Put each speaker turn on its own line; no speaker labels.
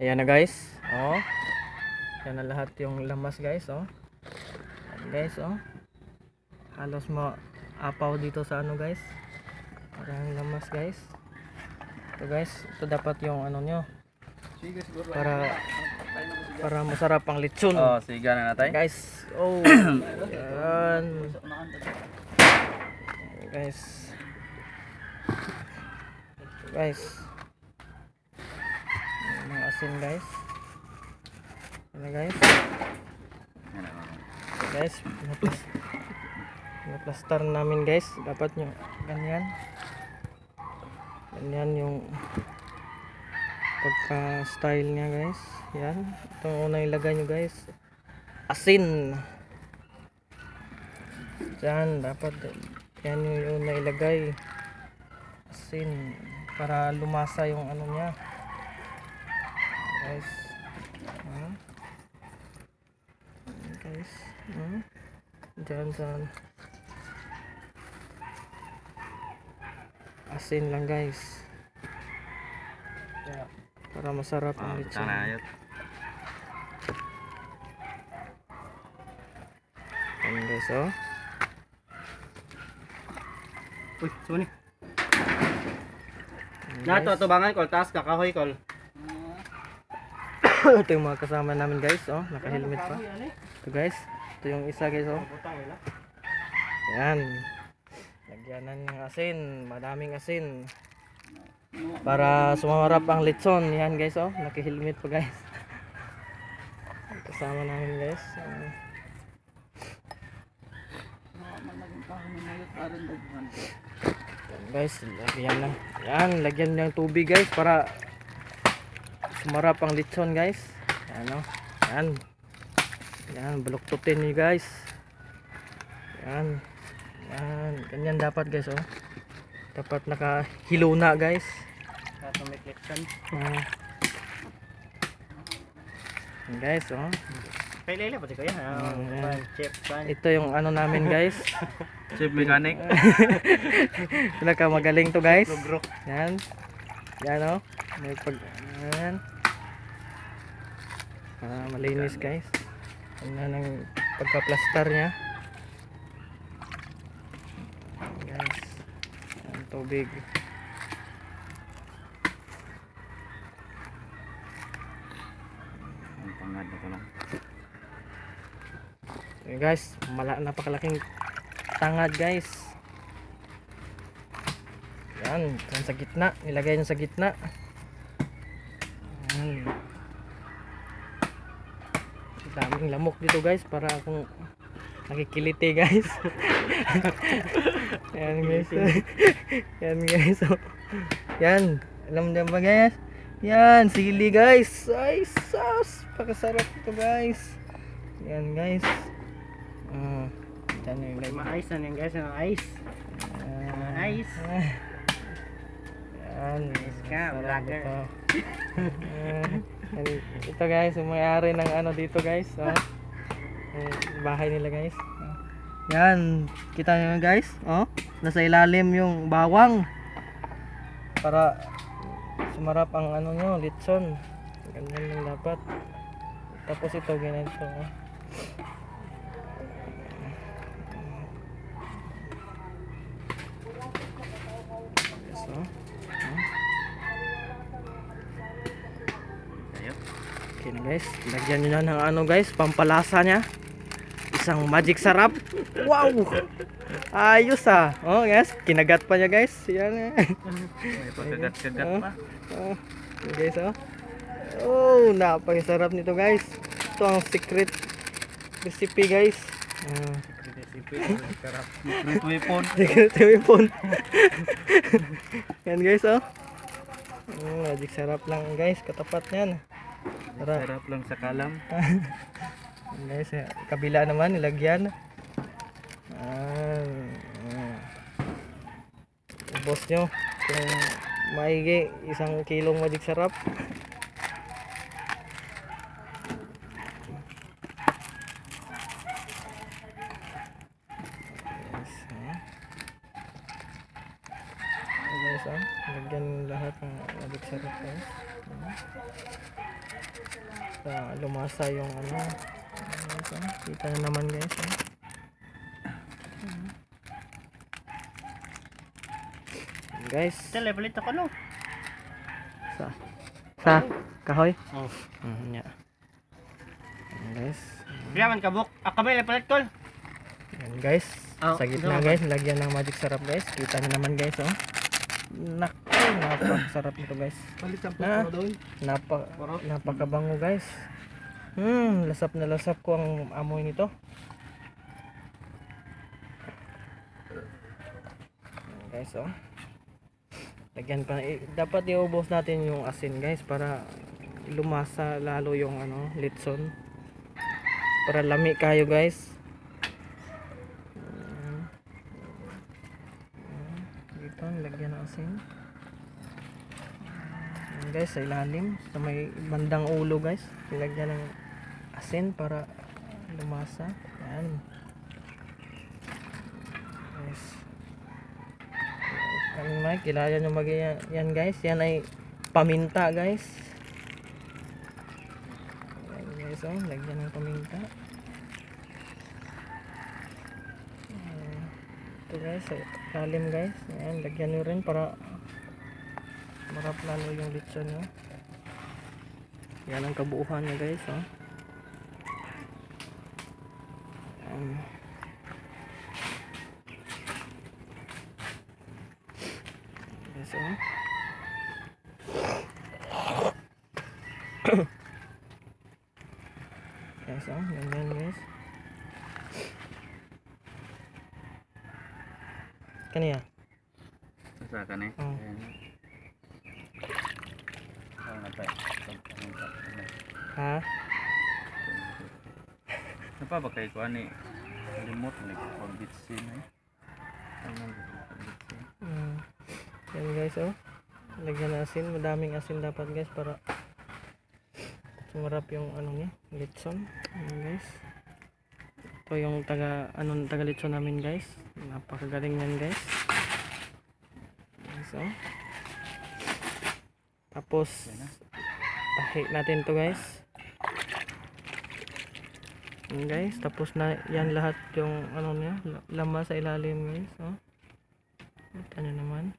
Ayan na guys. Oh. Yan na lahat yung lamas guys, oh. Ayan, guys, oh. Halos apaw dito sa ano guys. Parang lamas guys. Ito guys, ito dapat yung ano nyo. Para masarap ang lechon.
Oh, siga na natin.
Guys, oh. Ayan. Guys. Guys. Mga asin guys. Ano guys? Guys, pinaplastar namin guys. Dapat nyo ganyan. Ganyan yung pagka style niya guys. Yan. Itong unang ilagay nyo guys. Asin. Diyan. Dapat yan yung unang ilagay. Asin. Para lumasa yung ano niya. Guys. Guys. Diyan saan. Asin lang guys. Para masarap ang lechon. Ayan guys, oh.
Uy, suni. Nato atubangan kol taas kakahoy kol.
Ito yung mga kasama namin guys, oh, naka-helmet pa. Ito guys, ito yung isa guys, oh. Yan. Lagyanan ng asin, madaming asin. Para sumamarap ang lechon. Yan guys, oh, naka-helmet pa guys. Kasama namin guys. Yan guys, lagyan lang. Yan, lagyan ng tubig guys para sumarap ang lechon guys. Yan, oh. Yan. Yan, baluktutin nyo guys. Yan. Yan, ganyan dapat guys, oh. Dapat nakahilo na guys. Yan guys, oh.
Kailele pati kaya. Chef pan.
Ito yung ano namin guys.
Chef mechanic.
Pinaka magaling to guys. Yan. Yan, oh. May yan. Malinis guys. Yan ang pagka-plaster niya. Guys. Ang tubig.
Ang pangad na ko lang.
Yan guys, napakalaking tangad guys. Yan, yan sa gitna, nilagay nyo sa gitna. Yan. Daming lamok dito guys, para akong nakikiliti guys. Yan guys. Yan guys. Oh. Yan, alam niyo ba guys? Yan, sili guys. Ay, sus, pakasarap ito guys. Yan guys. Diyan yung lagay.
Ma-ice na yan guys, ma-ice. Ice.
Yan,
ka, vlogger.
Ito guys, yung may-ari ng ano dito guys, oh. Bahay nila guys. Yan, kita nyo guys, oh. Nasa ilalim yung bawang. Para sumarap ang ano nyo, lechon. Ganyan lang dapat. Tapos ito, ganito, oh. Okay na guys, lagyan nyo na ng ano guys, pampalasa nya. Isang magic sarap. Wow! Ayos ah. Oh guys, kinagat pa niya guys. Yan eh.
Pagkagat-kagat pa.
Oh, guys, oh. Oh, napakasarap nito guys. Ito ang secret recipe guys.
Secret weapon.
Secret weapon. Yan guys, oh. Magic sarap lang guys, katapat niyan.
Sarap lang sa kalam.
Guys, kabila naman nilagyan. Boss nyo kung maigi 1 kilong magic sarap. Guys, lagyan lahat ng magic sarap guys. Lumasa yung ano. Ito, kita na naman guys. Guys,
Tele, palit ako no.
sa kahoy.
Oh.
Yeah. Guys.
Biyaman ka buk. Kabay palit tol.
Yan guys.
Oh,
Sa gitna guys, lagyan ng magic sarap guys. Kita niyo naman guys, oh. Naku, napakasarap nito guys.
Palit ang
Ah.
doon.
Napakabango guys. Lasap na lasap ko ang amoy nito. Yan, guys, oh. Lagyan pa, dapat iubos natin yung asin guys para lumasa lalo yung ano, litson. Para lami kayo guys. Dito, lagyan ng asin. Yan guys, sa ilalim, sa may bandang ulo guys, ilagyan ng asin para lumasa. Yan. Guys. Ano may kilala nyo yan guys, yan ay paminta guys. Yan guys, oh, lagyan ng paminta. Ito guys, lalim guys. Yan, lagyan nyo rin para marap lalo yung litson nyo. Yan ang kabuuhan nyo guys, oh. Guys, oh. Guys, oh, ganyan guys. Kaniya?
Sa kan eh.
Oh. Ha?
Apa ba kay ko ani? Remote ni ko bitsin eh.
Yan guys, oh. Lagyan ng asin, madaming asin dapat guys para sumarap yung ano niya, litson. Yan guys. Ito yung taga litson namin guys. Napakagaling yan guys. Guys, oh. Tapos tahi natin to guys. Yan guys, tapos na yan lahat yung ano niya, lama sa ilalim guys, oh. Ito na naman.